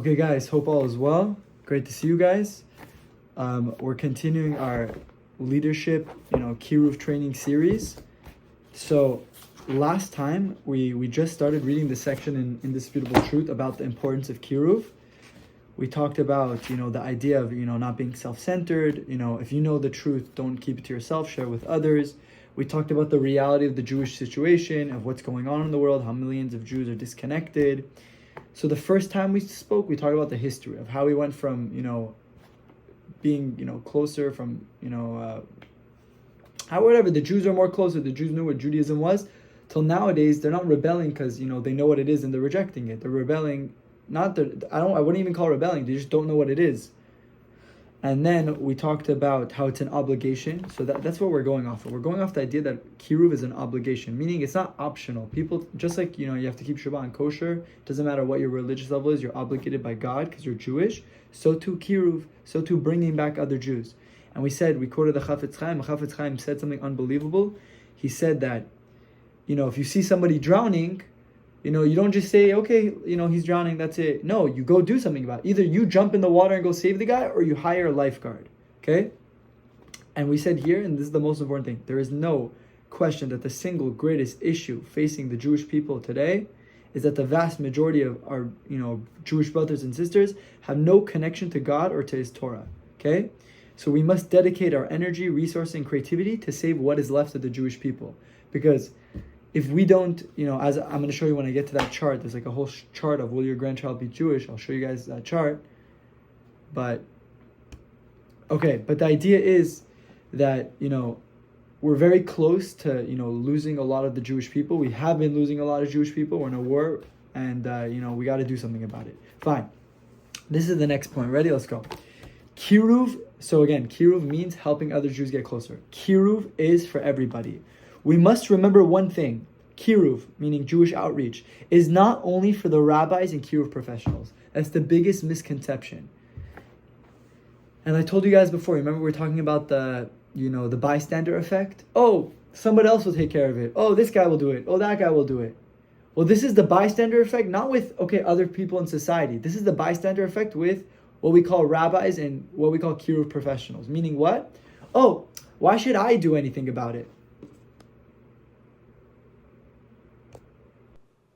Okay, guys, hope all is well. Great to see you guys. We're continuing our leadership, Kiruv training series. So last time we just started reading the section in Indisputable Truth about the importance of Kiruv. We talked about, the idea of, not being self-centered. If you know the truth, don't keep it to yourself, share with others. We talked about the reality of the Jewish situation, of what's going on in the world, how millions of Jews are disconnected. So the first time we spoke, we talked about the history of how we went from, being, closer from, how whatever, the Jews are more closer, the Jews knew what Judaism was, till nowadays they're not rebelling because, they know what it is and they're rejecting it. They're rebelling, I wouldn't even call it rebelling, they just don't know what it is. And then we talked about how it's an obligation. So that's what we're going off of. We're going off the idea that Kiruv is an obligation, meaning it's not optional. People, just like, you have to keep Shabbat and kosher, doesn't matter what your religious level is, you're obligated by God because you're Jewish. So too Kiruv, so too bringing back other Jews. And we quoted the Chafetz Chaim. Chafetz Chaim said something unbelievable. He said that, if you see somebody drowning, you don't just say, okay, he's drowning, that's it. No, you go do something about it. Either you jump in the water and go save the guy, or you hire a lifeguard, okay? And we said here, and this is the most important thing, there is no question that the single greatest issue facing the Jewish people today is that the vast majority of our, Jewish brothers and sisters have no connection to God or to His Torah, okay? So we must dedicate our energy, resource, and creativity to save what is left of the Jewish people. Because if we don't, as I'm going to show you when I get to that chart, there's like a whole chart of will your grandchild be Jewish? I'll show you guys that chart. But the idea is that, we're very close to, losing a lot of the Jewish people. We have been losing a lot of Jewish people. We're in a war and, we got to do something about it. Fine. This is the next point. Ready? Let's go. Kiruv. So again, Kiruv means helping other Jews get closer. Kiruv is for everybody. We must remember one thing. Kiruv, meaning Jewish outreach, is not only for the rabbis and Kiruv professionals. That's the biggest misconception. And I told you guys before, remember we were talking about the bystander effect? Oh, somebody else will take care of it. Oh, this guy will do it. Oh, that guy will do it. Well, this is the bystander effect, not with, other people in society. This is the bystander effect with what we call rabbis and what we call Kiruv professionals. Meaning what? Oh, why should I do anything about it?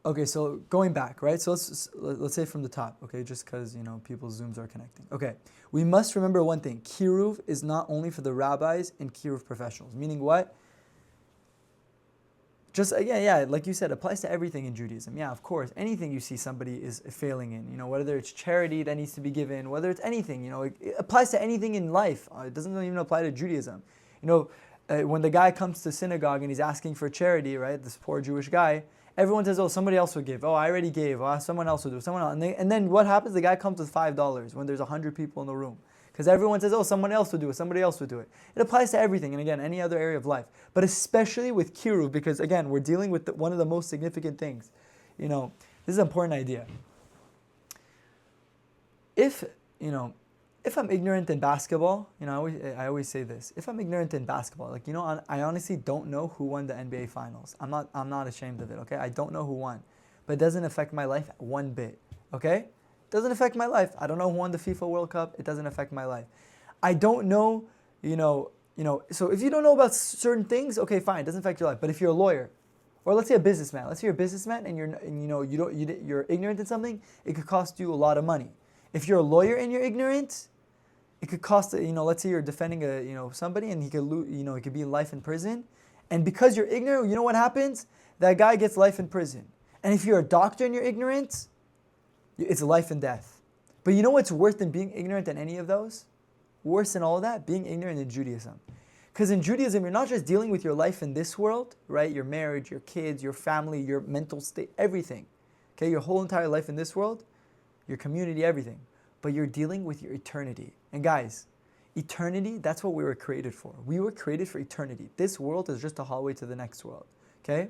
Okay, so going back, right? So let's say from the top, okay, just because, people's Zooms are connecting. Okay, we must remember one thing. Kiruv is not only for the rabbis and Kiruv professionals. Meaning what? Just, like you said, applies to everything in Judaism. Yeah, of course, anything you see somebody is failing in, whether it's charity that needs to be given, whether it's anything, it applies to anything in life. It doesn't even apply to Judaism. When the guy comes to synagogue and he's asking for charity, right, this poor Jewish guy, everyone says, oh, somebody else will give. Oh, I already gave. Oh, someone else will do. Someone else. And then what happens? The guy comes with $5 when there's 100 people in the room. Because everyone says, oh, someone else will do it. Somebody else will do it. It applies to everything. And again, any other area of life. But especially with Kiruv, because again, we're dealing with one of the most significant things. This is an important idea. If I'm ignorant in basketball, I always say this. If I'm ignorant in basketball, I honestly don't know who won the NBA Finals. I'm not ashamed of it, okay? I don't know who won. But it doesn't affect my life one bit, okay? It doesn't affect my life. I don't know who won the FIFA World Cup. It doesn't affect my life. I don't know, so if you don't know about certain things, okay, fine, it doesn't affect your life. But if you're a lawyer, or let's say a businessman, you're a businessman and you're ignorant in something, it could cost you a lot of money. If you're a lawyer and you're ignorant, it could cost, let's say you're defending somebody and he could he could be life in prison. And because you're ignorant, you know what happens? That guy gets life in prison. And if you're a doctor and you're ignorant, it's life and death. But you know what's worse than being ignorant than any of those? Worse than all of that? Being ignorant in Judaism. Because in Judaism, you're not just dealing with your life in this world, right? Your marriage, your kids, your family, your mental state, everything. Okay, your whole entire life in this world, your community, everything. But you're dealing with your eternity. And guys, eternity, that's what we were created for. We were created for eternity. This world is just a hallway to the next world. Okay?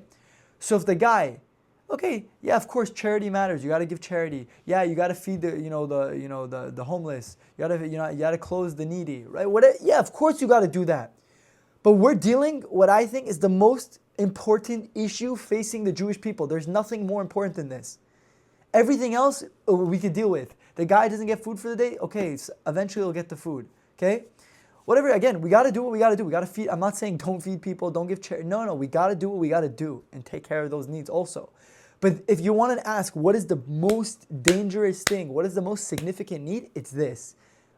So if the guy, okay, yeah, of course charity matters. You got to give charity. Yeah, you got to feed the homeless. You got to clothe the needy, right? Yeah, of course you got to do that. But we're dealing what I think is the most important issue facing the Jewish people. There's nothing more important than this. Everything else we could deal with. The guy doesn't get food for the day. Okay, so eventually he'll get the food. Okay, whatever. Again, we got to do what we got to do. We got to feed. I'm not saying don't feed people, don't give charity. No, we got to do what we got to do and take care of those needs also. But if you want to ask what is the most dangerous thing, what is the most significant need, it's this.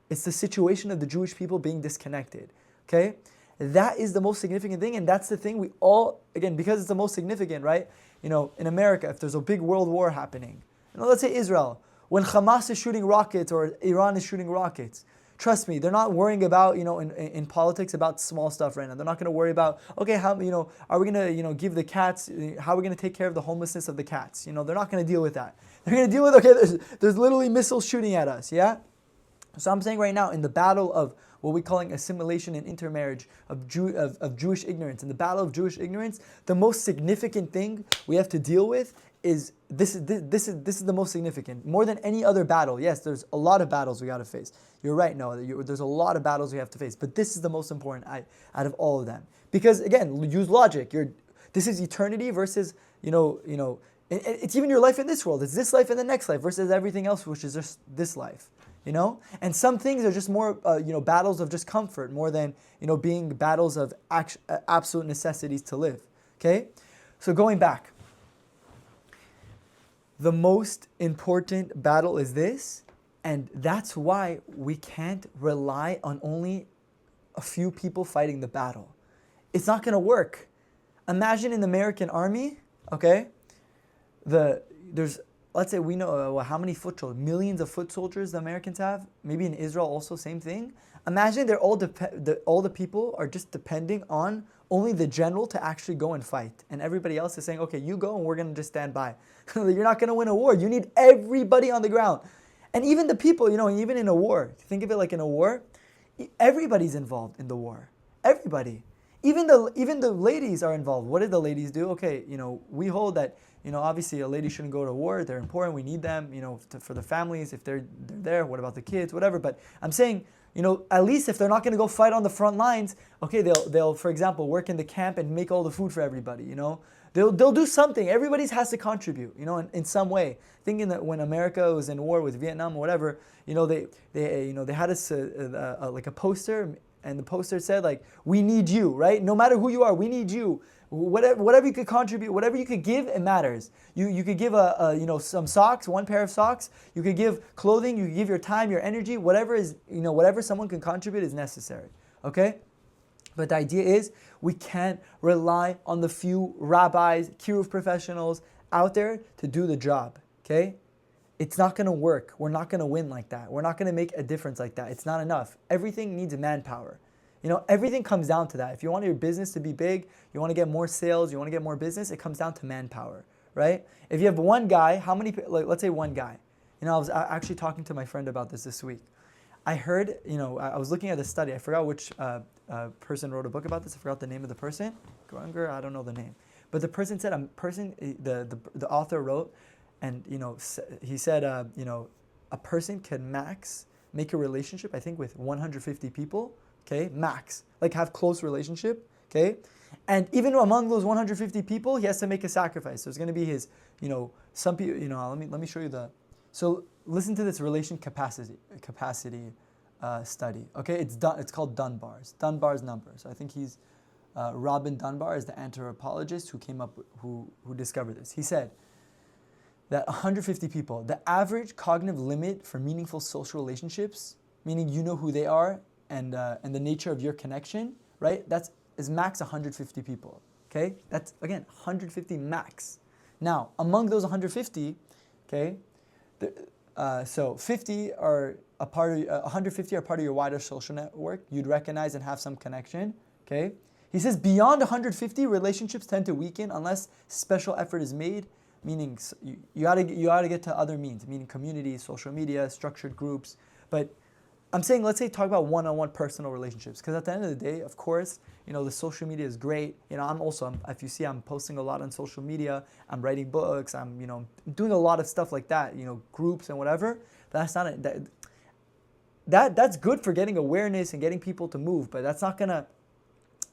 It's the situation of the Jewish people being disconnected. Okay, that is the most significant thing, and that's the thing we all, again, because it's the most significant, right? You know, in America, if there's a big world war happening, you know, let's say Israel, when Hamas is shooting rockets or Iran is shooting rockets, trust me, they're not worrying about, you know, in politics about small stuff right now. They're not going to worry about, okay, how, you know, are we going to, you know, give the cats, how are we going to take care of the homelessness of the cats? You know, they're not going to deal with that. They're going to deal with, okay, there's literally missiles shooting at us, yeah? So I'm saying right now, in the battle of what we're calling assimilation and intermarriage, of Jewish ignorance, in the battle of Jewish ignorance, the most significant thing we have to deal with is this is the most significant, more than any other battle. Yes, there's a lot of battles we got to face. You're right, Noah. There's a lot of battles we have to face, but this is the most important out of all of them. Because again, use logic. This is eternity versus it's even your life in this world. It's this life and the next life versus everything else, which is just this life. You know, and some things are just more battles of just comfort more than being battles of absolute necessities to live. Okay, so going back. The most important battle is this, and that's why we can't rely on only a few people fighting the battle. It's not going to work. Imagine in the American army, okay, let's say we know how many foot soldiers, millions of foot soldiers the Americans have. Maybe in Israel also, same thing. Imagine they're all the people are just depending on only the general to actually go and fight. And everybody else is saying, okay, you go and we're going to just stand by. You're not going to win a war. You need everybody on the ground. And even the people, even in a war, think of it like in a war, everybody's involved in the war. Everybody. Even the ladies are involved. What did the ladies do? Okay, we hold that, obviously a lady shouldn't go to war. They're important. We need them, for the families. If they're there, what about the kids? Whatever. But I'm saying, at least if they're not going to go fight on the front lines, okay, they'll for example work in the camp and make all the food for everybody. They'll do something. Everybody has to contribute, in some way. Thinking that when America was in war with Vietnam or whatever, they had like a poster, and the poster said like, we need you, right? No matter who you are, we need you. Whatever you could contribute, whatever you could give, it matters. You could give some socks, one pair of socks. You could give clothing. You could give your time, your energy. Whatever someone can contribute is necessary. Okay. But the idea is we can't rely on the few rabbis, Kiruv professionals out there to do the job. Okay. It's not going to work. We're not going to win like that. We're not going to make a difference like that. It's not enough. Everything needs manpower. Everything comes down to that. If you want your business to be big, you want to get more sales, you want to get more business, it comes down to manpower, right? If you have one guy, let's say one guy. I was actually talking to my friend about this week. I heard, I was looking at a study. I forgot which person wrote a book about this. I forgot the name of the person. Grunger, I don't know the name. But the person said, the author wrote, and he said, a person can max make a relationship, I think, with 150 people. Okay, max, like have close relationship. Okay, and even among those 150 people, he has to make a sacrifice. So it's going to be his, some people. Let me show you the. So listen to this relation capacity study. Okay, it's called Dunbar's number. So I think he's Rabbi Dunbar is the anthropologist who discovered this. He said that 150 people, the average cognitive limit for meaningful social relationships, meaning who they are. And the nature of your connection, right? Is max 150 people. Okay, that's again 150 max. Now, among those 150, okay, so 50 are a part of 150 are part of your wider social network. You'd recognize and have some connection. Okay, he says beyond 150, relationships tend to weaken unless special effort is made. Meaning you gotta get to other means, meaning communities, social media, structured groups, but. I'm saying, let's say, talk about one-on-one personal relationships, because at the end of the day, of course, the social media is great. If you see, I'm posting a lot on social media. I'm writing books. I'm, doing a lot of stuff like that. Groups and whatever. That's not that's good for getting awareness and getting people to move, but that's not gonna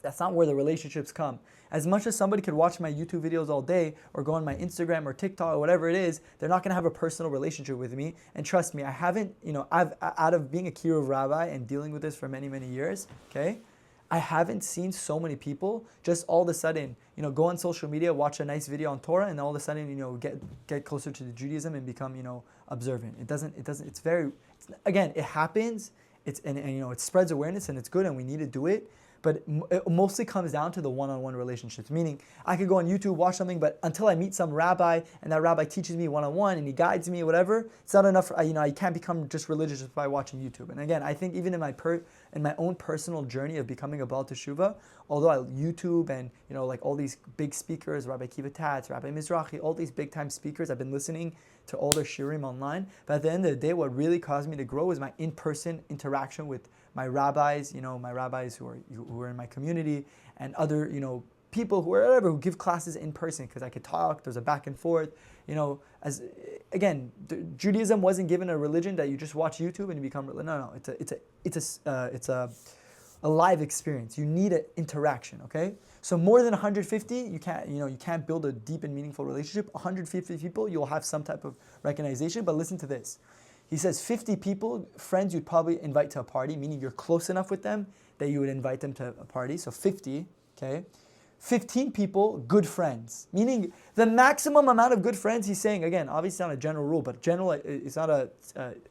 That's not where the relationships come. As much as somebody could watch my YouTube videos all day or go on my Instagram or TikTok or whatever it is, they're not going to have a personal relationship with me. And trust me, I haven't, I've out of being a Kiruv rabbi and dealing with this for many, many years, okay, I haven't seen so many people just all of a sudden, go on social media, watch a nice video on Torah, and all of a sudden, get closer to the Judaism and become, observant. Again, it happens, it spreads awareness and it's good and we need to do it. But it mostly comes down to the one-on-one relationships. Meaning, I could go on YouTube, watch something, but until I meet some rabbi and that rabbi teaches me one-on-one and he guides me, whatever, it's not enough. I can't become just religious by watching YouTube. And again, I think even in my own personal journey of becoming a Baal Teshuvah, although YouTube and like all these big speakers, Rabbi Kiva Tatz, Rabbi Mizrahi, all these big-time speakers, I've been listening to all their shiurim online. But at the end of the day, what really caused me to grow was my in-person interaction with my rabbis, my rabbis who are in my community, and other, people who give classes in person, because I could talk. There's a back and forth. Judaism wasn't given a religion that you just watch YouTube and you become. No. It's a live experience. You need an interaction. Okay, so more than 150, you can't build a deep and meaningful relationship. 150 people, you'll have some type of recognition. But listen to this. He says 50 people, friends you'd probably invite to a party, meaning you're close enough with them that you would invite them to a party. So 50, okay? 15 people, good friends, meaning the maximum amount of good friends, he's saying, again, obviously not a general rule, but it's not a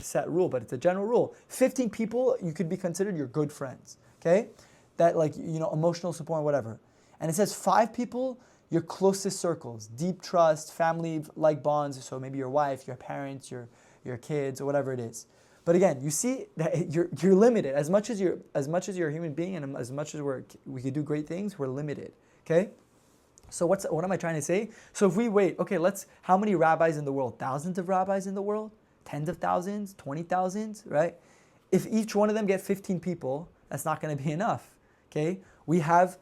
set rule, but it's a general rule. 15 people, you could be considered your good friends, okay? That emotional support and whatever. And it says 5 people, your closest circles, deep trust, family-like bonds, so maybe your wife, your parents, your kids, or whatever it is. But again, you see that you're limited. As much as you're a human being, and as much as we could do great things, we're limited. Okay? So what am I trying to say? So if we wait, okay, how many rabbis in the world? Thousands of rabbis in the world? Tens of thousands? 20,000? Right? If each one of them get 15 people, that's not going to be enough. Okay? We have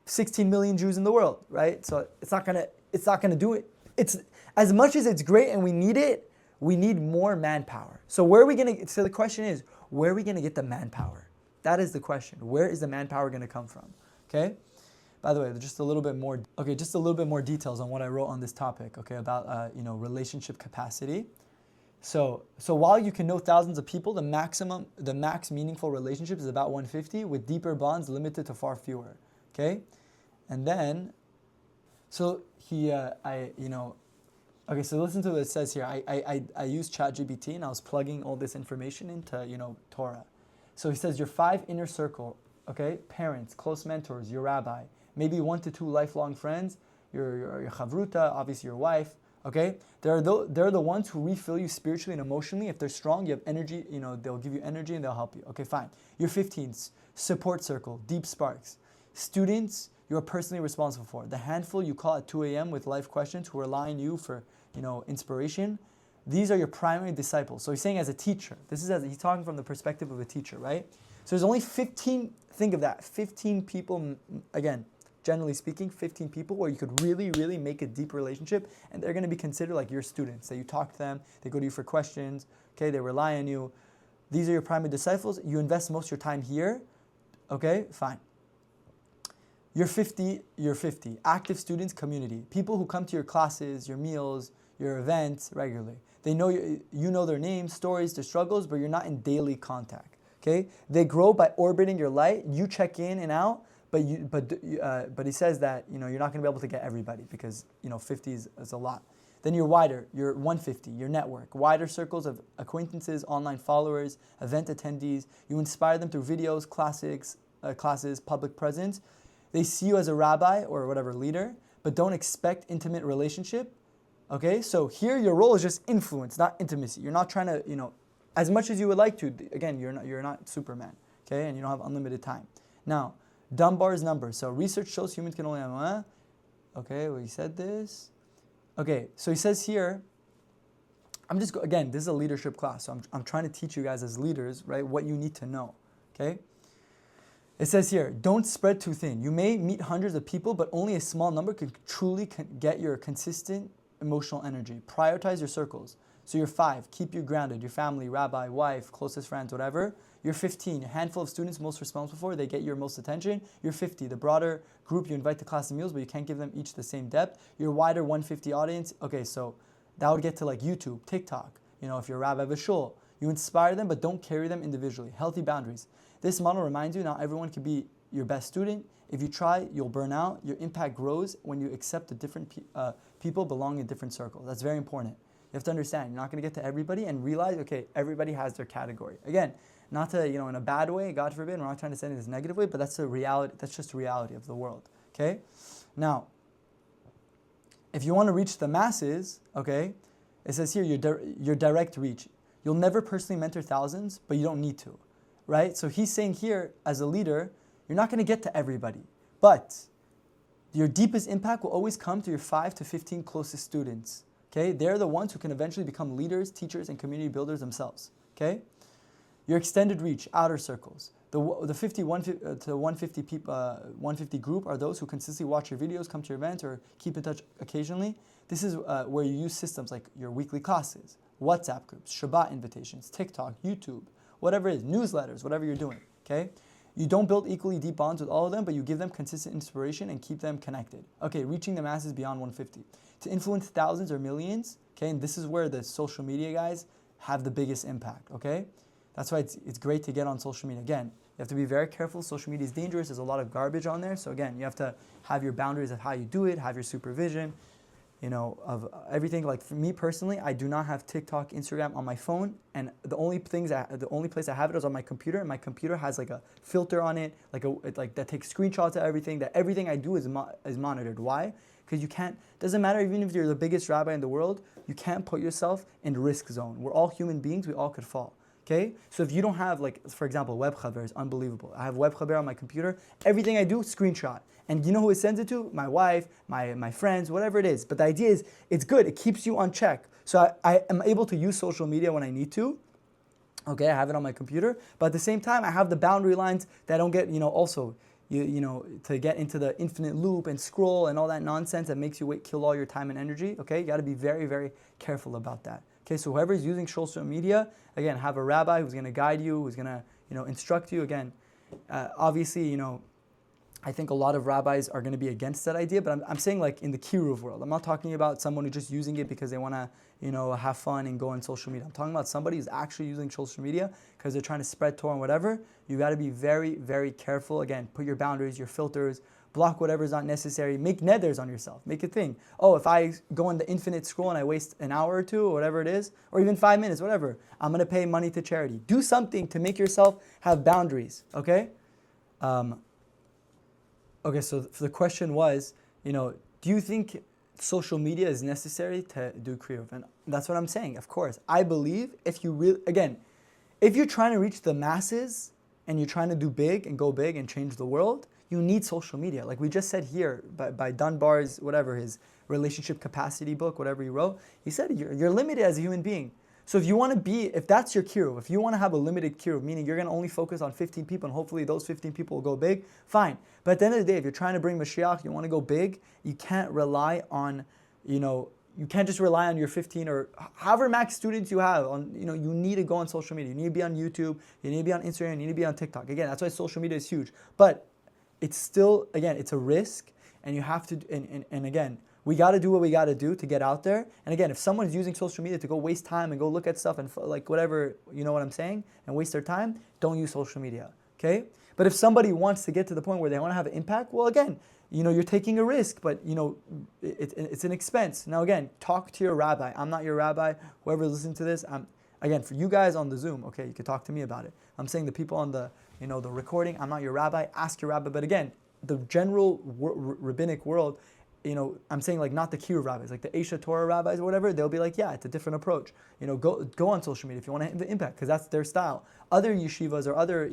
16 million Jews in the world, right? So it's not gonna do it. It's as much as it's great and we need it, we need more manpower. So the question is, where are we going to get the manpower? That is the question. Where is the manpower going to come from? Okay? By the way, just a little bit more details on what I wrote on this topic, okay, about relationship capacity. So while you can know thousands of people, the max meaningful relationship is about 150, with deeper bonds limited to far fewer. Okay? And then okay, so listen to what it says here. I used ChatGPT and I was plugging all this information into, Torah. So he says your 5 inner circle, okay, parents, close mentors, your rabbi, maybe 1 to 2 lifelong friends, your chavruta, obviously your wife, okay? They're the ones who refill you spiritually and emotionally. If they're strong, you have energy, they'll give you energy and they'll help you. Okay, fine. Your 15th, support circle, deep sparks. Students, you're personally responsible for. The handful you call at 2 a.m. with life questions who rely on you for, inspiration. These are your primary disciples. So he's saying as a teacher, he's talking from the perspective of a teacher, right? So there's only 15, think of that, 15 people, again, generally speaking, 15 people where you could really, really make a deep relationship, and they're going to be considered like your students. So you talk to them, they go to you for questions, okay, they rely on you. These are your primary disciples. You invest most of your time here, okay, fine. You're 50, active students, community. People who come to your classes, your meals, your events regularly. They know you know their names, stories, their struggles, but you're not in daily contact. Okay? They grow by orbiting your light. You check in and out, but he says that you're not going to be able to get everybody because 50 is a lot. Then you're 150, your network, wider circles of acquaintances, online followers, event attendees. You inspire them through videos, classes, public presence. They see you as a rabbi or whatever leader, but don't expect intimate relationship. Okay, so here your role is just influence, not intimacy. You're not trying to, as much as you would like to. Again, you're not Superman. Okay, and you don't have unlimited time. Now, Dunbar's number. So research shows humans can only have. Okay, well he said this. Okay, so he says here. Again, this is a leadership class, so I'm trying to teach you guys as leaders, right, what you need to know. Okay. It says here, don't spread too thin. You may meet hundreds of people, but only a small number can truly get your consistent emotional energy. Prioritize your circles. So you're 5, keep you grounded. Your family, rabbi, wife, closest friends, whatever. You're 15, a handful of students most responsible for, they get your most attention. You're 50, the broader group you invite to class and meals, but you can't give them each the same depth. Your wider 150 audience, okay, so that would get to like YouTube, TikTok. If you're a rabbi of a shul, you inspire them, but don't carry them individually. Healthy boundaries. This model reminds you not everyone can be your best student. If you try, you'll burn out. Your impact grows when you accept the different people belong in different circles. That's very important. You have to understand, you're not going to get to everybody and realize, okay, everybody has their category. Again, not to, in a bad way, God forbid, we're not trying to say it in this negative way, but that's the reality, that's just the reality of the world, okay? Now, if you want to reach the masses, okay, it says here, your direct reach. You'll never personally mentor thousands, but you don't need to, right? So he's saying here, as a leader, you're not going to get to everybody, but your deepest impact will always come to your 5 to 15 closest students, okay? They're the ones who can eventually become leaders, teachers, and community builders themselves, okay? Your extended reach, outer circles. The 50 to 150 people, 150 group are those who consistently watch your videos, come to your events, or keep in touch occasionally. This is where you use systems like your weekly classes, WhatsApp groups, Shabbat invitations, TikTok, YouTube, whatever it is, newsletters, whatever you're doing, okay? You don't build equally deep bonds with all of them, but you give them consistent inspiration and keep them connected. Okay, reaching the masses beyond 150. To influence thousands or millions, okay, and this is where the social media guys have the biggest impact, okay? That's why it's great to get on social media. Again, you have to be very careful. Social media is dangerous. There's a lot of garbage on there. So again, you have to have your boundaries of how you do it, have your supervision, of everything. Like for me personally, I do not have TikTok, Instagram on my phone, and the only place I have it is on my computer, and my computer has like a filter on it, like that takes screenshots of everything. That everything I do is monitored. Why? Because you can't. Doesn't matter even if you're the biggest rabbi in the world, you can't put yourself in risk zone. We're all human beings. We all could fall. Okay, so if you don't have, like, for example, web chaver is unbelievable. I have web chaver on my computer. Everything I do, screenshot. And you know who it sends it to? My wife, my friends, whatever it is. But the idea is, it's good. It keeps you on check. So I am able to use social media when I need to. Okay, I have it on my computer. But at the same time, I have the boundary lines that I don't get, also, to get into the infinite loop and scroll and all that nonsense that makes you kill all your time and energy. Okay, you got to be very, very careful about that. Okay, so whoever is using social media, again, have a rabbi who's going to guide you, who's going to, instruct you. Again, obviously, I think a lot of rabbis are going to be against that idea, but I'm saying like in the Kiruv world. I'm not talking about someone who's just using it because they want to, have fun and go on social media. I'm talking about somebody who's actually using social media because they're trying to spread Torah and whatever. You got to be very, very careful. Again, put your boundaries, your filters, block whatever is not necessary. Make nethers on yourself. Make a thing. Oh, if I go on the infinite scroll and I waste an hour or two or whatever it is, or even 5 minutes, whatever, I'm going to pay money to charity. Do something to make yourself have boundaries, okay? Okay, so the question was, do you think social media is necessary to do Kiruv? And that's what I'm saying, of course. I believe if you're trying to reach the masses and you're trying to do big and go big and change the world, you need social media. Like we just said here by Dunbar's, his relationship capacity book, whatever he wrote, he said you're limited as a human being. So if that's your Kiruv, if you want to have a limited Kiruv, meaning you're going to only focus on 15 people and hopefully those 15 people will go big, fine. But at the end of the day, if you're trying to bring Mashiach, you want to go big, you can't rely on, you can't just rely on your 15 or however max students you have. You need to go on social media. You need to be on YouTube. You need to be on Instagram. You need to be on TikTok. Again, that's why social media is huge. But it's still, again, it's a risk, and you have to, and again, we got to do what we got to do to get out there. And again, if someone's using social media to go waste time and go look at stuff and like whatever, you know what I'm saying, and waste their time, don't use social media, okay? But if somebody wants to get to the point where they want to have an impact, well, again, you're taking a risk, but, it's an expense. Now, again, talk to your rabbi. I'm not your rabbi. Whoever's listening to this, again, for you guys on the Zoom, okay, you can talk to me about it. I'm saying the people on the, the recording, I'm not your rabbi, ask your rabbi. But again, the general rabbinic world, I'm saying like not the Kiruv rabbis, like the Aisha Torah rabbis or whatever, they'll be like, yeah, it's a different approach. Go on social media if you want to have the impact, because that's their style. Other yeshivas or other,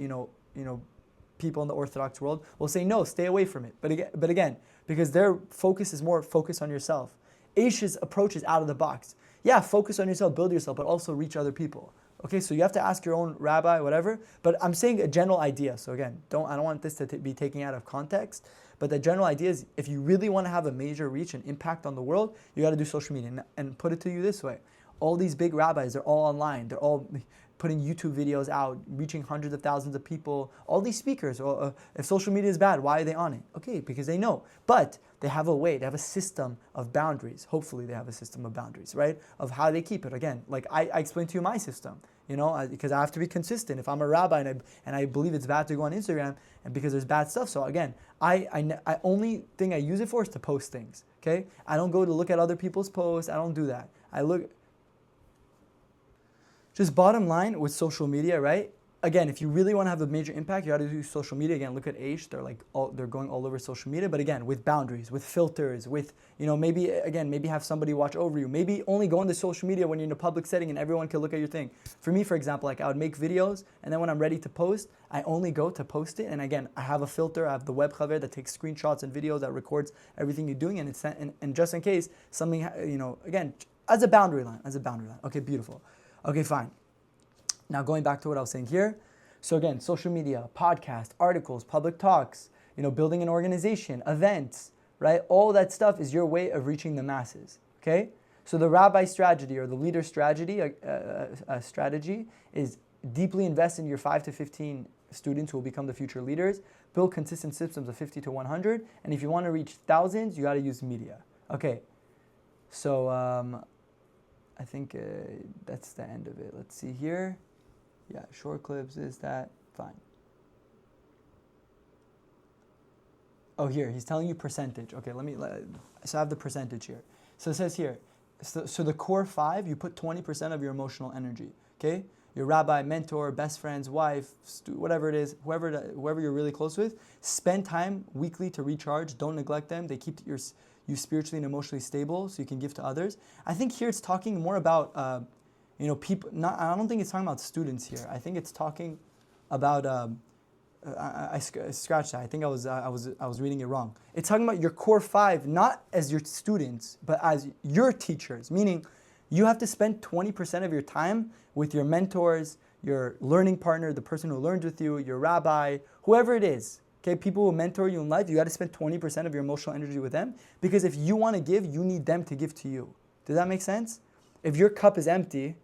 people in the Orthodox world will say, no, stay away from it. But again, because their focus is more focus on yourself. Aisha's approach is out of the box. Yeah, focus on yourself, build yourself, but also reach other people. Okay, so you have to ask your own rabbi, whatever. But I'm saying a general idea. So again, I don't want this to be taken out of context. But the general idea is, if you really want to have a major reach and impact on the world, you got to do social media. And put it to you this way: All these big rabbis, they're all online. They're all putting YouTube videos out, reaching hundreds of thousands of people. All these speakers, if social media is bad, why are they on it? Okay, because they know. But they have a way, they have a system of boundaries. Hopefully they have a system of boundaries, right? Of how they keep it. Again, like I explained to you my system, because I have to be consistent. If I'm a rabbi and I believe it's bad to go on Instagram, and because there's bad stuff, so again, I only thing I use it for is to post things, okay? I don't go to look at other people's posts. I don't do that. Just bottom line with social media, right? Again, if you really want to have a major impact, you got to do social media. Again, look at Aish. They're going all over social media, but again, with boundaries, with filters, with, maybe have somebody watch over you. Maybe only go into social media when you're in a public setting and everyone can look at your thing. For me, for example, I would make videos, and then when I'm ready to post, I only go to post it. And again, I have a filter. I have the web chaver that takes screenshots and videos that records everything you're doing, and just in case something, again, as a boundary line. Okay, beautiful. Okay, fine. Now going back to what I was saying here. So again, social media, podcast, articles, public talks, building an organization, events, right? All that stuff is your way of reaching the masses, okay? So the rabbi strategy or the leader strategy, strategy is deeply invest in your 5 to 15 students who will become the future leaders, build consistent systems of 50 to 100, and if you want to reach thousands, you got to use media. Okay, so I think that's the end of it. Let's see here. Yeah, short clips is that. Fine. Oh, here, he's telling you percentage. Okay, so I have the percentage here. So it says here, so the core 5, you put 20% of your emotional energy, okay? Your rabbi, mentor, best friend's wife, whatever it is, whoever you're really close with, spend time weekly to recharge. Don't neglect them. They keep you spiritually and emotionally stable so you can give to others. I think here it's talking more about people. I don't think it's talking about students here. I think it's talking about. I scratched that. I think I was reading it wrong. It's talking about your core 5, not as your students, but as your teachers. Meaning, you have to spend 20% of your time with your mentors, your learning partner, the person who learns with you, your rabbi, whoever it is. Okay, people who mentor you in life, you got to spend 20% of your emotional energy with them, because if you want to give, you need them to give to you. Does that make sense? If your cup is empty,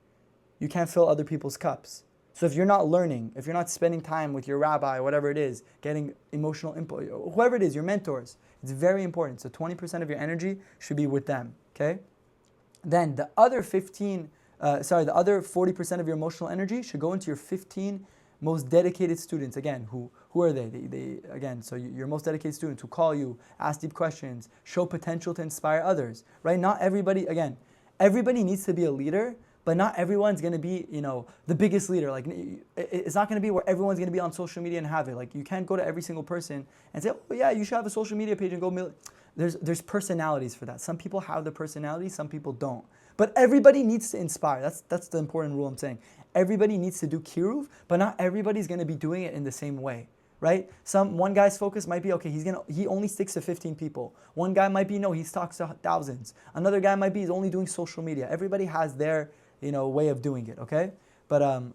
you can't fill other people's cups. So if you're not learning, if you're not spending time with your rabbi, whatever it is, getting emotional input, whoever it is, your mentors, it's very important. So 20% of your energy should be with them, okay? Then the other 40% of your emotional energy should go into your 15 most dedicated students. Again, who are they? So your most dedicated students who call you, ask deep questions, show potential to inspire others, right? Not everybody, everybody needs to be a leader, but not everyone's going to be, the biggest leader. Like, it's not going to be where everyone's going to be on social media and have it. Like, you can't go to every single person and say, oh yeah, you should have a social media page and go. There's personalities for that. Some people have the personality, some people don't. But everybody needs to inspire. That's the important rule I'm saying. Everybody needs to do Kiruv, but not everybody's going to be doing it in the same way, right? One guy's focus might be, okay, he only sticks to 15 people. One guy might be, no, he talks to thousands. Another guy might be, he's only doing social media. Everybody has their, way of doing it, okay? But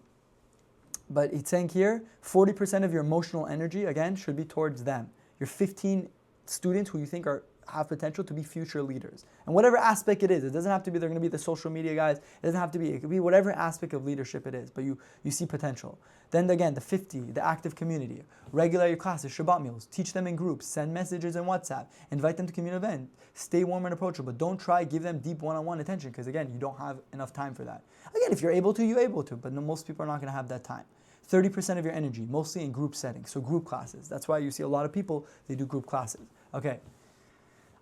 it's saying here, 40% of your emotional energy, again, should be towards them. Your 15 students who you think have potential to be future leaders. And whatever aspect it is, it doesn't have to be they're going to be the social media guys. It doesn't have to be. It could be whatever aspect of leadership it is, but you see potential. Then again, the 50, the active community. Regular your classes, Shabbat meals. Teach them in groups. Send messages in WhatsApp. Invite them to community events. Stay warm and approachable. Don't try give them deep one-on-one attention, because again, you don't have enough time for that. Again, if you're able to, you're able to, but most people are not going to have that time. 30% of your energy, mostly in group settings, so group classes. That's why you see a lot of people, they do group classes. Okay.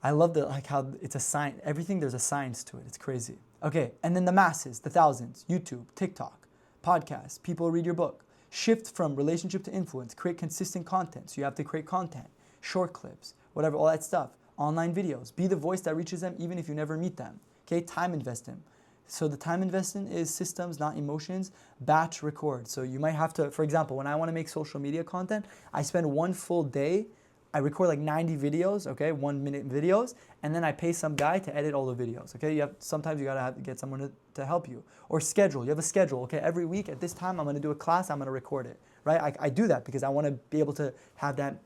I love how it's a science. Everything, there's a science to it. It's crazy. Okay, and then the masses, the thousands, YouTube, TikTok, podcasts, people read your book. Shift from relationship to influence. Create consistent content. So you have to create content, short clips, whatever, all that stuff. Online videos. Be the voice that reaches them even if you never meet them. Okay, time investment. So the time investment is systems, not emotions. Batch record. So you might have to, for example, when I want to make social media content, I spend one full day. I record like 90 videos, okay, 1 minute videos, and then I pay some guy to edit all the videos, okay? Sometimes you gotta get someone to help you. Or schedule, you have a schedule, okay? Every week at this time, I'm gonna do a class, I'm gonna record it, right? I do that because I wanna be able to have that,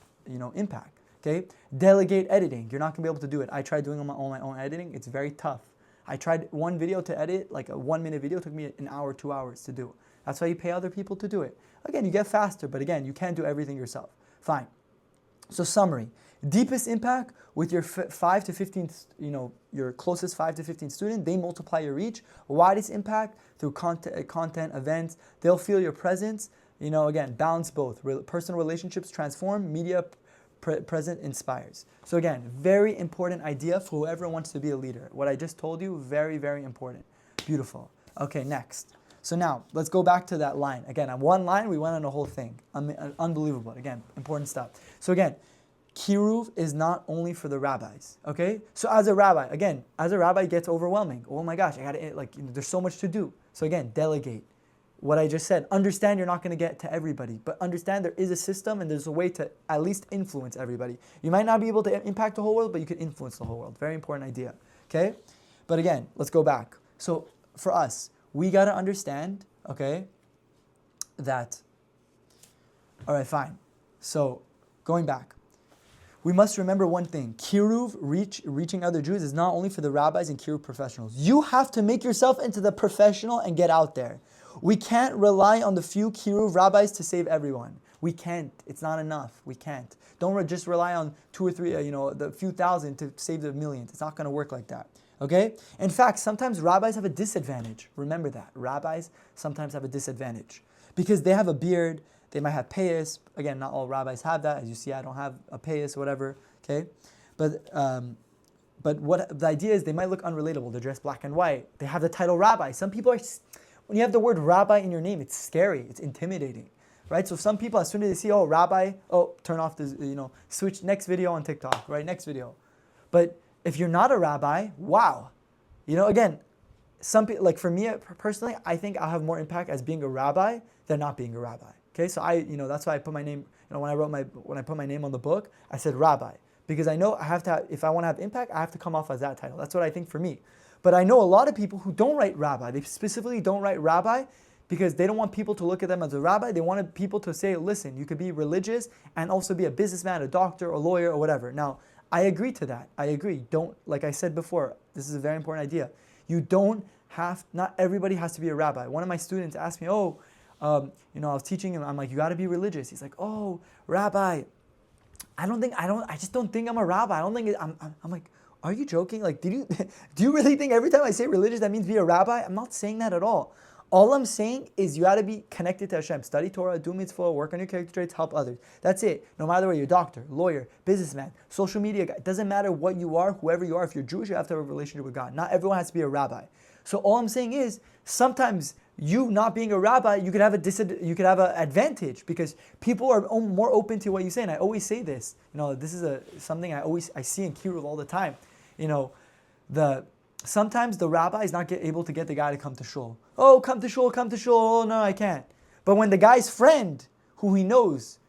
impact, okay? Delegate editing, you're not gonna be able to do it. I tried doing all my own editing, it's very tough. I tried one video to edit, like a 1 minute video, took me an hour, 2 hours to do. That's why you pay other people to do it. Again, you get faster, but again, you can't do everything yourself. Fine. So summary, deepest impact with your 5 to 15, your closest 5 to 15 student, they multiply your reach. Widest impact through content, events, they'll feel your presence. Again, balance both. Personal relationships transform, media present inspires. So again, very important idea for whoever wants to be a leader. What I just told you, very, very important. Beautiful. Okay, next. So now, let's go back to that line. Again, on one line, we went on the whole thing. Unbelievable. Again, important stuff. So again, Kiruv is not only for the rabbis, okay? So as a rabbi, it gets overwhelming. Oh my gosh, there's so much to do. So again, delegate. What I just said, understand you're not going to get to everybody, but understand there is a system and there's a way to at least influence everybody. You might not be able to impact the whole world, but you can influence the whole world. Very important idea, okay? But again, let's go back. So for us, we got to understand, okay, that, all right, fine. So going back, we must remember one thing. Kiruv, reaching other Jews, is not only for the rabbis and Kiruv professionals. You have to make yourself into the professional and get out there. We can't rely on the few Kiruv rabbis to save everyone. We can't. It's not enough. We can't. Don't just rely on 2 or 3, the few thousand to save the millions. It's not going to work like that. Okay? In fact, sometimes rabbis have a disadvantage. Remember that. Rabbis sometimes have a disadvantage. Because they have a beard, they might have payas. Again, not all rabbis have that. As you see, I don't have a payas or whatever. Okay? But what the idea is, they might look unrelatable. They're dressed black and white. They have the title rabbi. Some people are... When you have the word rabbi in your name, it's scary. It's intimidating. Right? So some people, as soon as they see, oh, rabbi, turn off this, switch next video on TikTok, right? Next video. But if you're not a rabbi, wow. Again, some people, like for me personally, I think I'll have more impact as being a rabbi than not being a rabbi. Okay, so that's why I put my name, when I put my name on the book, I said rabbi. Because I know I have to if I want to have impact, I have to come off as that title. That's what I think for me. But I know a lot of people who don't write rabbi. They specifically don't write rabbi because they don't want people to look at them as a rabbi. They wanted people to say, listen, you could be religious and also be a businessman, a doctor, a lawyer, or whatever. Now, I agree to that. I agree. Like I said before, this is a very important idea. Not everybody has to be a rabbi. One of my students asked me, I was teaching him, I'm like, you got to be religious. He's like, oh, rabbi, I just don't think I'm a rabbi. I don't think I'm like, are you joking? Like, do you really think every time I say religious, that means be a rabbi? I'm not saying that at all. All I'm saying is you got to be connected to Hashem. Study Torah, do mitzvot, work on your character traits, help others. That's it. No matter what, you're a doctor, lawyer, businessman, social media guy. It doesn't matter what you are, whoever you are. If you're Jewish, you have to have a relationship with God. Not everyone has to be a rabbi. So all I'm saying is sometimes you not being a rabbi, you could have an advantage because people are more open to what you say. And I always say this. This is something I see in Kiruv all the time. Sometimes the rabbi is not able to get the guy to come to shul. Oh, come to shul. Oh, no, I can't. But when the guy's friend, who he knows,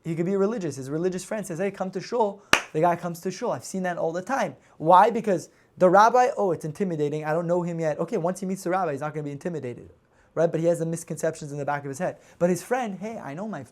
he could be religious. His religious friend says, hey, come to shul. The guy comes to shul. I've seen that all the time. Why? Because the rabbi, it's intimidating. I don't know him yet. Okay, once he meets the rabbi, he's not going to be intimidated. Right? But he has the misconceptions in the back of his head. But his friend, hey, I know my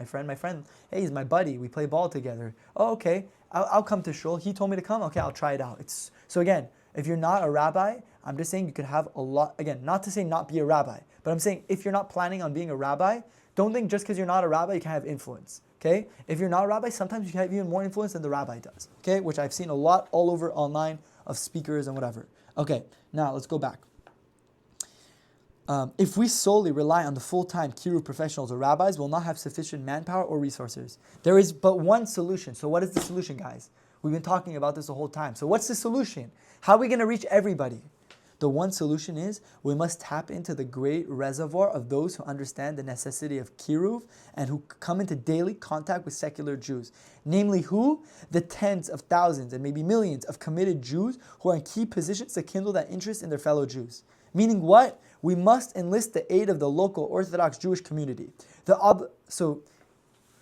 friend. My friend, hey, he's my buddy. We play ball together. Oh, okay. I'll come to shul. He told me to come. Okay, I'll try it out. So again, if you're not a rabbi, I'm just saying you could have a lot, again, not to say not be a rabbi, but I'm saying if you're not planning on being a rabbi, don't think just because you're not a rabbi, you can have influence, okay? If you're not a rabbi, sometimes you can have even more influence than the rabbi does, okay? Which I've seen a lot all over online of speakers and whatever. Okay, now let's go back. If we solely rely on the full-time Kiruv professionals or rabbis, we'll not have sufficient manpower or resources. There is but one solution. So what is the solution, guys? We've been talking about this the whole time. So what's the solution? How are we going to reach everybody? The one solution is we must tap into the great reservoir of those who understand the necessity of Kiruv and who come into daily contact with secular Jews. Namely who? The tens of thousands and maybe millions of committed Jews who are in key positions to kindle that interest in their fellow Jews. Meaning what? We must enlist the aid of the local Orthodox Jewish community.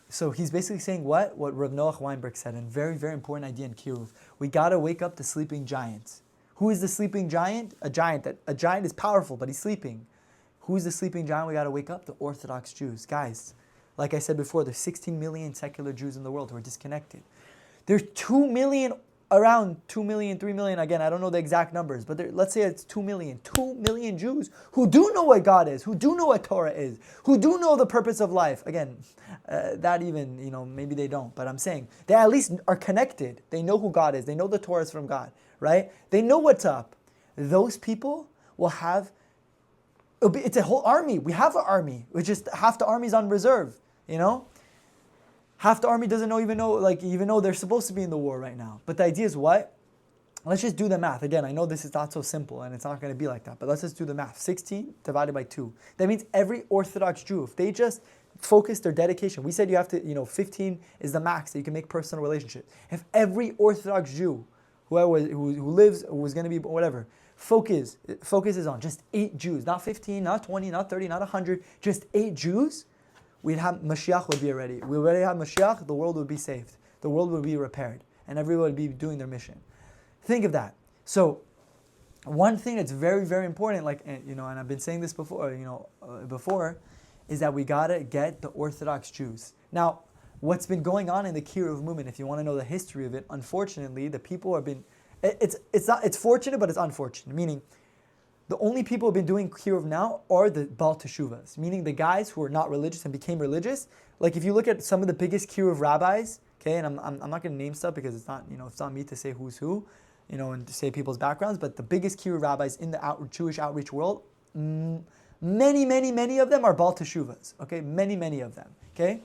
So he's basically saying what? What Rav Noach Weinberg said, and very, very important idea in Kiruv. We got to wake up the sleeping giants. Who is the sleeping giant? A giant is powerful, but he's sleeping. Who is the sleeping giant we got to wake up? The Orthodox Jews. Guys, like I said before, there's 16 million secular Jews in the world who are disconnected. There's 2 million around 2 million, 3 million, again, I don't know the exact numbers, but let's say it's 2 million. 2 million Jews who do know what God is, who do know what Torah is, who do know the purpose of life. Again, that even, maybe they don't, but I'm saying they at least are connected. They know who God is. They know the Torah is from God, right? They know what's up. Those people will have, it's a whole army. We have an army. We just, half the army's on reserve, Half the army doesn't even know they're supposed to be in the war right now. But the idea is what? Let's just do the math. Again, I know this is not so simple and it's not going to be like that, but let's just do the math. 16 divided by 2. That means every Orthodox Jew, if they just focus their dedication, we said you have to, 15 is the max that you can make personal relationships. If every Orthodox Jew, who lives, who is going to be whatever, focuses on just 8 Jews, not 15, not 20, not 30, not 100, just 8 Jews, Mashiach would be ready. We already have Mashiach, the world would be saved. The world would be repaired. And everyone would be doing their mission. Think of that. So, one thing that's very, very important, and I've been saying this before, is that we gotta get the Orthodox Jews. Now, what's been going on in the Kiruv movement, if you want to know the history of it, unfortunately, the people have been, it's fortunate, but it's unfortunate. Meaning, the only people who have been doing Kiruv now are the Baal Teshuvas, meaning the guys who are not religious and became religious. Like if you look at some of the biggest Kiruv rabbis, okay, and I'm not going to name stuff because it's not me to say who's who, and to say people's backgrounds, but the biggest Kiruv rabbis in the Jewish outreach world, many of them are Baal Teshuvas, okay, many of them, okay.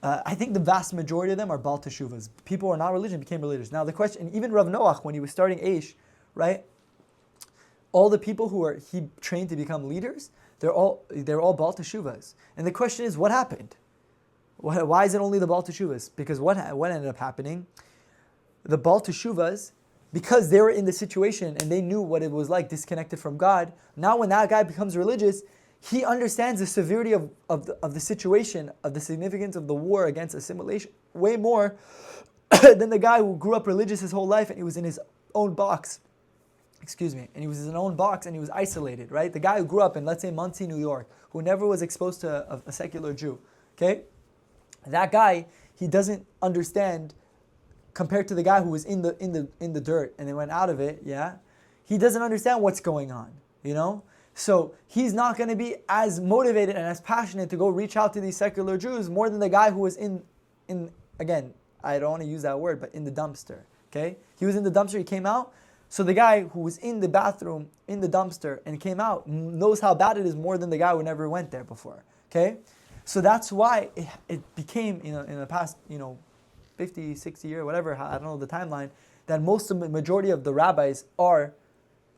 I think the vast majority of them are Baal Teshuvas. People who are not religious became religious. Now the question, even Rav Noach, when he was starting Aish, right, all the people he trained to become leaders, they're all Baal Teshuvas. And the question is, what happened? Why is it only the Baal Teshuvas? Because what ended up happening? The Baal Teshuvas, because they were in the situation and they knew what it was like, disconnected from God. Now, when that guy becomes religious, he understands the severity of the situation, of the significance of the war against assimilation, way more than the guy who grew up religious his whole life and he was in his own box. And he was in his own box and he was isolated, right? The guy who grew up in, let's say, Monsey, New York, who never was exposed to a secular Jew, okay? That guy, he doesn't understand, compared to the guy who was in the dirt and then went out of it, yeah? He doesn't understand what's going on, So he's not going to be as motivated and as passionate to go reach out to these secular Jews more than the guy who was in again, I don't want to use that word, but in the dumpster, okay? He was in the dumpster, he came out. So the guy who was in the bathroom, in the dumpster, and came out knows how bad it is more than the guy who never went there before. Okay? So that's why it became, in the past, 50, 60 years, whatever, I don't know the timeline, that majority of the rabbis are,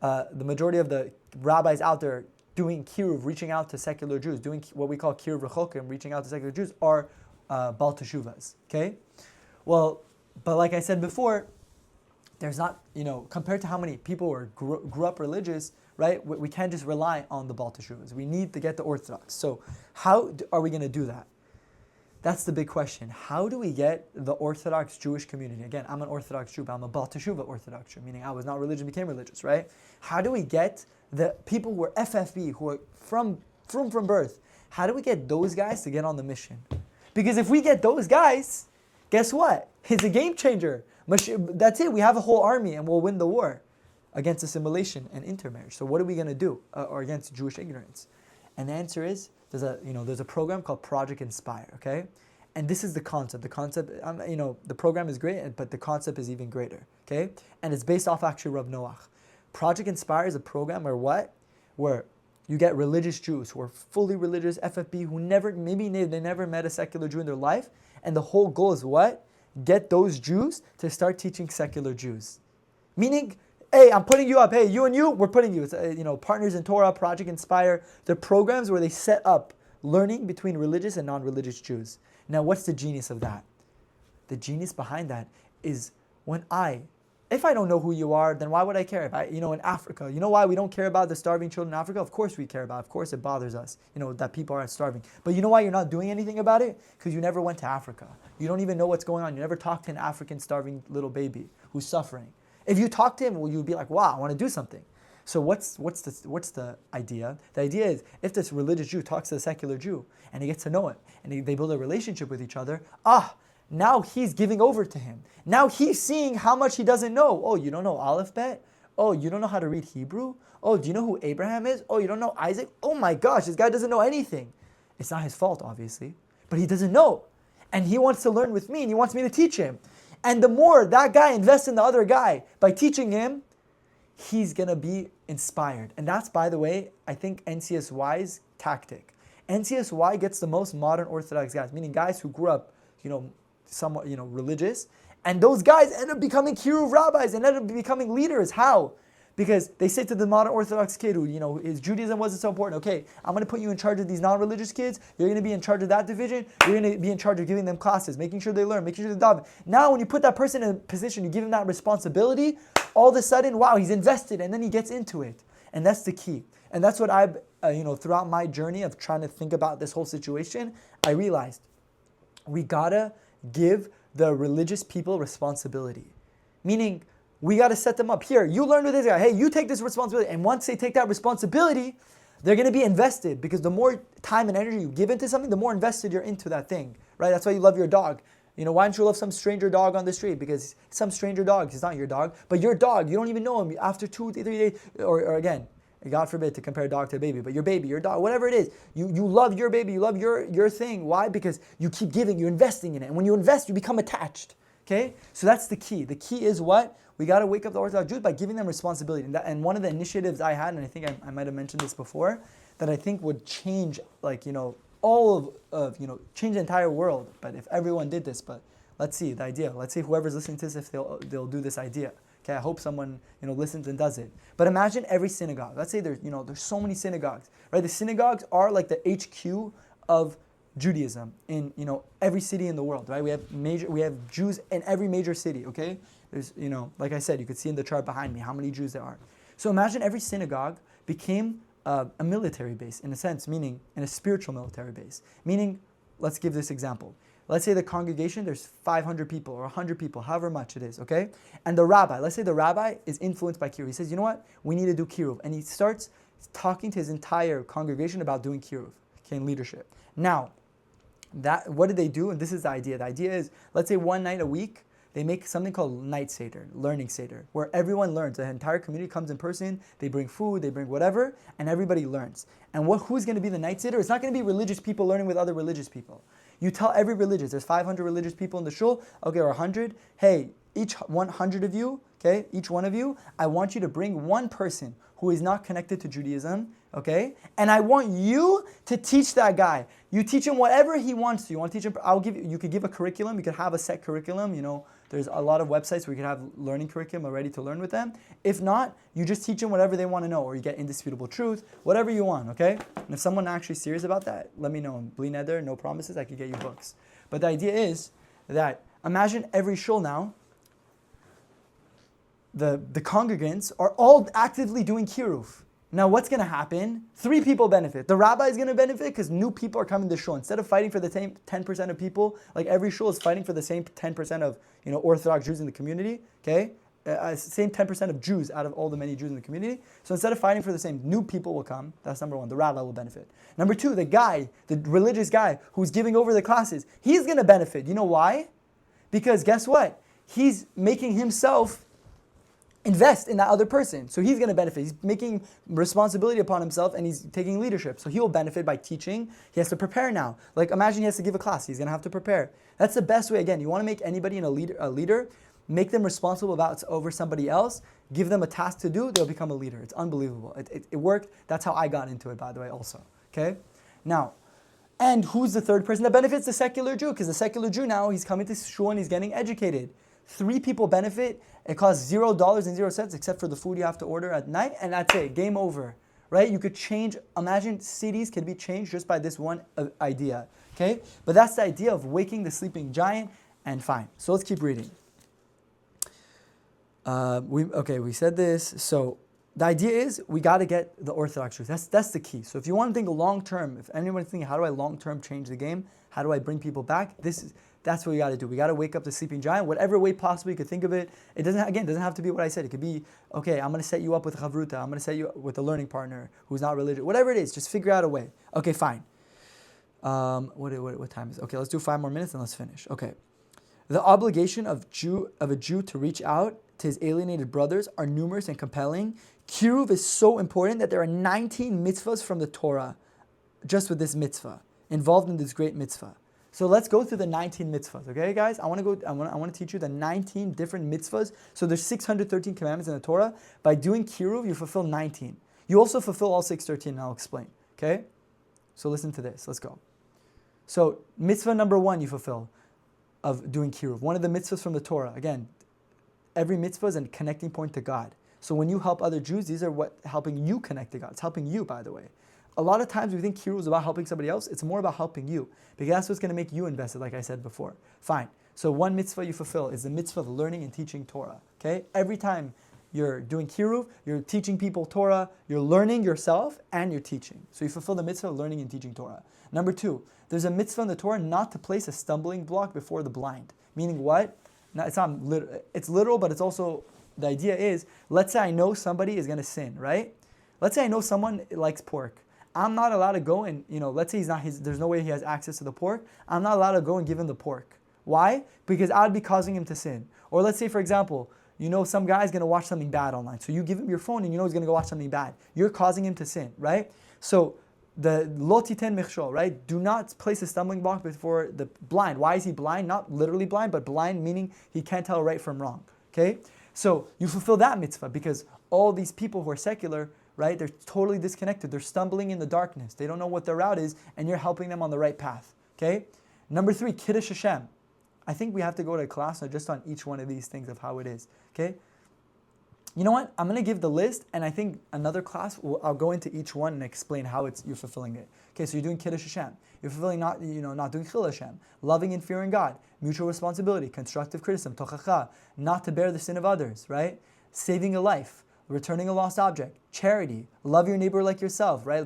the majority of the rabbis out there doing Kiruv, reaching out to secular Jews, doing what we call Kiruv Rechokim, reaching out to secular Jews, are Baal Teshuvas. Okay? Well, but like I said before, there's not, compared to how many people grew up religious, right? We can't just rely on the Baal Teshuvas. We need to get the Orthodox. So how are we going to do that? That's the big question. How do we get the Orthodox Jewish community? Again, I'm an Orthodox Jew, but I'm a Baal Teshuvah Orthodox Jew, meaning I was not religious, became religious, right? How do we get the people who are FFB, who are from birth, how do we get those guys to get on the mission? Because if we get those guys, guess what? It's a game changer. That's it. We have a whole army and we'll win the war against assimilation and intermarriage. So what are we going to do or against Jewish ignorance? And the answer is there's a program called Project Inspire. Okay, and this is the concept. The concept, the program is great, but the concept is even greater. Okay, and it's based off actually Rav Noach. Project Inspire is a program where you get religious Jews who are fully religious, FFB, who they never met a secular Jew in their life, and the whole goal is what? Get those Jews to start teaching secular Jews. Meaning, hey, I'm putting you up. Hey, you and you, we're putting you. It's Partners-in-Torah, Project Inspire. They're programs where they set up learning between religious and non-religious Jews. Now, what's the genius of that? The genius behind that is if I don't know who you are, then why would I care? In Africa, you know why we don't care about the starving children in Africa? Of course we care about it. Of course it bothers us, that people are starving. But you know why you're not doing anything about it? Because you never went to Africa. You don't even know what's going on. You never talked to an African starving little baby who's suffering. If you talk to him, well, you'd be like, wow, I want to do something. So what's the idea? The idea is if this religious Jew talks to a secular Jew and he gets to know it and they build a relationship with each other, Now he's giving over to him. Now he's seeing how much he doesn't know. Oh, you don't know Aleph Bet? Oh, you don't know how to read Hebrew? Oh, do you know who Abraham is? Oh, you don't know Isaac? Oh my gosh, this guy doesn't know anything. It's not his fault, obviously, but he doesn't know. And he wants to learn with me, and he wants me to teach him. And the more that guy invests in the other guy by teaching him, he's going to be inspired. And that's, by the way, I think NCSY's tactic. NCSY gets the most modern Orthodox guys, meaning guys who grew up, somewhat, religious. And those guys end up becoming Kiruv rabbis and end up becoming leaders. How? Because they say to the modern Orthodox kid who, his Judaism wasn't so important. Okay, I'm going to put you in charge of these non-religious kids. You're going to be in charge of that division. You're going to be in charge of giving them classes, making sure they learn, making sure they daven. Now, when you put that person in a position, you give him that responsibility, all of a sudden, wow, he's invested, and then he gets into it. And that's the key. And that's what I've, throughout my journey of trying to think about this whole situation, I realized we gotta give the religious people responsibility. Meaning, we got to set them up. Here, you learn with this guy. Hey, you take this responsibility. And once they take that responsibility, they're going to be invested, because the more time and energy you give into something, the more invested you're into that thing, right? That's why you love your dog. Why don't you love some stranger dog on the street? Because some stranger dog, he's not your dog, but your dog, you don't even know him. After 2, 3 days, or again, God forbid to compare a dog to a baby, but your baby, your dog, whatever it is, you love your baby, you love your thing. Why? Because you keep giving, you're investing in it. And when you invest, you become attached. Okay? So that's the key. The key is what? We got to wake up the Orthodox Jews by giving them responsibility. And one of the initiatives I had, and I think I might have mentioned this before, that I think would change, all of change the entire world. But if everyone did this, but let's see the idea. Let's see whoever's listening to this, if they'll do this idea. Okay, I hope someone listens and does it. But imagine every synagogue. Let's say there's so many synagogues, right? The synagogues are like the HQ of Judaism in every city in the world, right? We have Jews in every major city. Okay, there's like I said, you could see in the chart behind me how many Jews there are. So imagine every synagogue became a military base in a sense, meaning in a spiritual military base. Meaning, let's give this example. Let's say the congregation, there's 500 people or 100 people, however much it is, okay? And the rabbi, let's say the rabbi is influenced by Kiruv. He says, you know what? We need to do Kiruv. And he starts talking to his entire congregation about doing Kiruv, okay, in leadership. Now, what did they do? And this is the idea. The idea is, let's say one night a week, they make something called Night Seder, Learning Seder, where everyone learns. The entire community comes in person, they bring food, they bring whatever, and everybody learns. And who's going to be the Night Seder? It's not going to be religious people learning with other religious people. You tell every religious, there's 500 religious people in the shul, okay, or 100. Hey, each 100 of you, okay, each one of you, I want you to bring one person who is not connected to Judaism, okay? And I want you to teach that guy. You teach him whatever he wants to. You want to teach him, you could give a curriculum, you could have a set curriculum, there's a lot of websites where you can have learning curriculum already to learn with them. If not, you just teach them whatever they want to know, or you get indisputable truth, whatever you want, okay? And if someone actually serious about that, let me know. Bli neder, no promises, I could get you books. But the idea is that imagine every shul now, the congregants are all actively doing Kiruv. Now what's going to happen? 3 people benefit. The rabbi is going to benefit because new people are coming to shul. Instead of fighting for the same 10% of people, like every shul is fighting for the same 10% of Orthodox Jews in the community, okay? Same 10% of Jews out of all the many Jews in the community. So instead of fighting for the same, new people will come. That's number 1. The rabbi will benefit. Number 2, the religious guy who's giving over the classes, he's going to benefit. You know why? Because guess what? He's making himself invest in that other person. So he's going to benefit. He's making responsibility upon himself and he's taking leadership. So he will benefit by teaching. He has to prepare now. Like imagine he has to give a class. He's going to have to prepare. That's the best way. Again, you want to make anybody a leader, make them responsible over somebody else, give them a task to do, they'll become a leader. It's unbelievable. It worked. That's how I got into it, by the way, also. Okay? Now, and who's the third person that benefits? The secular Jew. Because the secular Jew now, he's coming to shul and he's getting educated. 3 people benefit. It costs $0.00 except for the food you have to order at night, and that's it. Game over, right? You could change. Imagine cities could be changed just by this one idea. Okay, but that's the idea of waking the sleeping giant. And fine. So let's keep reading. We said this. So the idea is we got to get the Orthodox Jews. That's the key. So if you want to think long term, if anyone's thinking, how do I long term change the game? How do I bring people back? That's what we got to do. We got to wake up the sleeping giant, whatever way possible you could think of it. It doesn't have to be what I said. It could be, okay, I'm going to set you up with chavruta. I'm going to set you up with a learning partner who's not religious. Whatever it is, just figure out a way. Okay, fine. What time is it? Okay, let's do 5 more minutes and let's finish. Okay. The obligation of a Jew to reach out to his alienated brothers are numerous and compelling. Kiruv is so important that there are 19 mitzvahs from the Torah, just with this mitzvah, involved in this great mitzvah. So let's go through the 19 mitzvahs, okay, guys? I want to teach you the 19 different mitzvahs. So there's 613 commandments in the Torah. By doing Kiruv, you fulfill 19. You also fulfill all 613, and I'll explain, okay? So listen to this. Let's go. So mitzvah number 1 you fulfill of doing Kiruv. One of the mitzvahs from the Torah. Again, every mitzvah is a connecting point to God. So when you help other Jews, these are what helping you connect to God. It's helping you, by the way. A lot of times we think Kiruv is about helping somebody else. It's more about helping you, because that's what's going to make you invested, like I said before. Fine. So one mitzvah you fulfill is the mitzvah of learning and teaching Torah. Okay? Every time you're doing Kiruv, you're teaching people Torah, you're learning yourself, and you're teaching. So you fulfill the mitzvah of learning and teaching Torah. Number 2, there's a mitzvah in the Torah not to place a stumbling block before the blind. Meaning what? Now, it's literal, but it's also, the idea is, let's say I know somebody is going to sin, right? Let's say I know someone likes pork. I'm not allowed to go and, let's say there's no way he has access to the pork. I'm not allowed to go and give him the pork. Why? Because I'd be causing him to sin. Or let's say, for example, some guy's going to watch something bad online. So you give him your phone and he's going to go watch something bad. You're causing him to sin, right? So the lo titen michshol, right? Do not place a stumbling block before the blind. Why is he blind? Not literally blind, but blind meaning he can't tell right from wrong, okay? So you fulfill that mitzvah because all these people who are secular, right? They're totally disconnected. They're stumbling in the darkness. They don't know what their route is, and you're helping them on the right path, okay? Number 3, Kiddush Hashem. I think we have to go to a class just on each one of these things of how it is, okay? You know what? I'm going to give the list, and I think another class, I'll go into each one and explain how you're fulfilling it. Okay, so you're doing Kiddush Hashem. You're fulfilling not doing Chil Hashem. Loving and fearing God. Mutual responsibility. Constructive criticism. Tochacha. Not to bear the sin of others, right? Saving a life. Returning a lost object. Charity. Love your neighbor like yourself, right?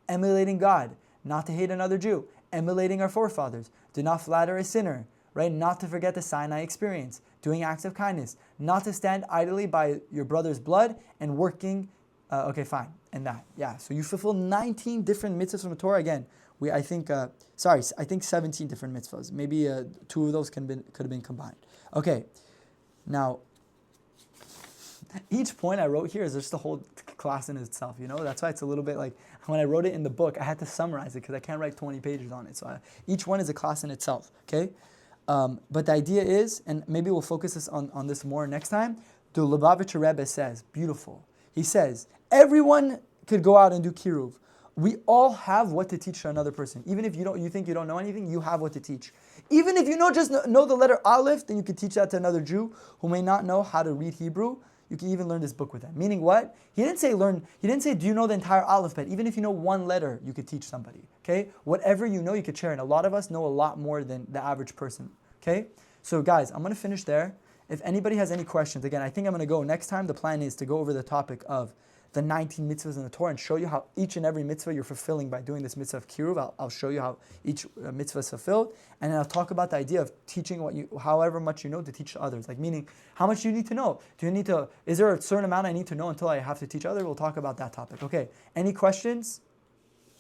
Emulating God. Not to hate another Jew. Emulating our forefathers. Do not flatter a sinner, right? Not to forget the Sinai experience. Doing acts of kindness. Not to stand idly by your brother's blood and working, okay, fine. And that, yeah. So you fulfill 19 different mitzvahs from the Torah. Again, I think 17 different mitzvahs. Maybe 2 of those could have been combined. Okay, now, each point I wrote here is just a whole class in itself, That's why it's a little bit like, when I wrote it in the book, I had to summarize it because I can't write 20 pages on it. So each one is a class in itself, okay? But the idea is, and maybe we'll focus on this more next time, the Lubavitcher Rebbe says, beautiful. He says, everyone could go out and do Kiruv. We all have what to teach to another person. Even if you think you don't know anything, you have what to teach. Even if you just know the letter Aleph, then you could teach that to another Jew who may not know how to read Hebrew. You can even learn this book with them. Meaning what? He didn't say, do you know the entire alphabet? Even if you know one letter, you could teach somebody. Okay? Whatever you know, you could share. And a lot of us know a lot more than the average person. Okay? So guys, I'm going to finish there. If anybody has any questions, again, I think I'm going to go next time. The plan is to go over the topic of the 19 mitzvahs in the Torah and show you how each and every mitzvah you're fulfilling by doing this mitzvah of Kiruv. I'll show you how each mitzvah is fulfilled. And then I'll talk about the idea of teaching however much you know to teach to others. Like meaning, how much do you need to know? Is there a certain amount I need to know until I have to teach others? We'll talk about that topic. Okay, any questions?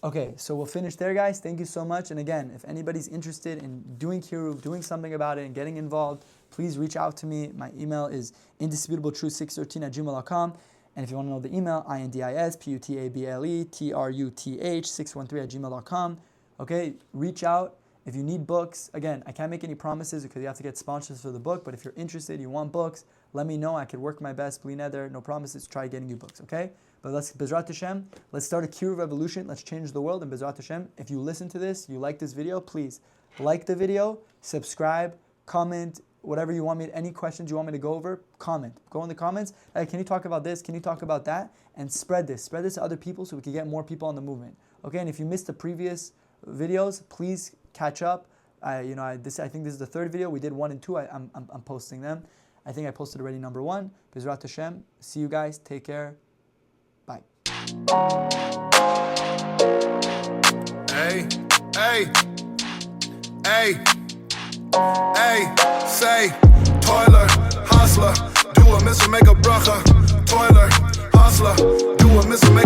Okay, so we'll finish there, guys. Thank you so much. And again, if anybody's interested in doing Kiruv, doing something about it and getting involved, please reach out to me. My email is indisputable613@gmail.com. And if you want to know the email, indisputable613@gmail.com. Okay, reach out. If you need books, again, I can't make any promises because you have to get sponsors for the book, but if you're interested, you want books, let me know. I could work my best. Bli neder, no promises. Try getting you books, okay? But Bezrat Hashem, let's start a Kiruv revolution. Let's change the world. And Bezrat Hashem, if you listen to this, you like this video, please like the video, subscribe, comment, whatever you want me, any questions you want me to go over, comment. Go in the comments. Hey, can you talk about this? Can you talk about that? And spread this. Spread this to other people so we can get more people on the movement. Okay, and if you missed the previous videos, please catch up. I think this is the 3rd video. We did 1 and 2. I'm posting them. I think I posted already number 1. Bezrat Hashem. See you guys. Take care. Bye. Hey, hey, hey, hey, say, toiler, hustler, do a miss or make a bracha, toiler, hustler, do a miss or make a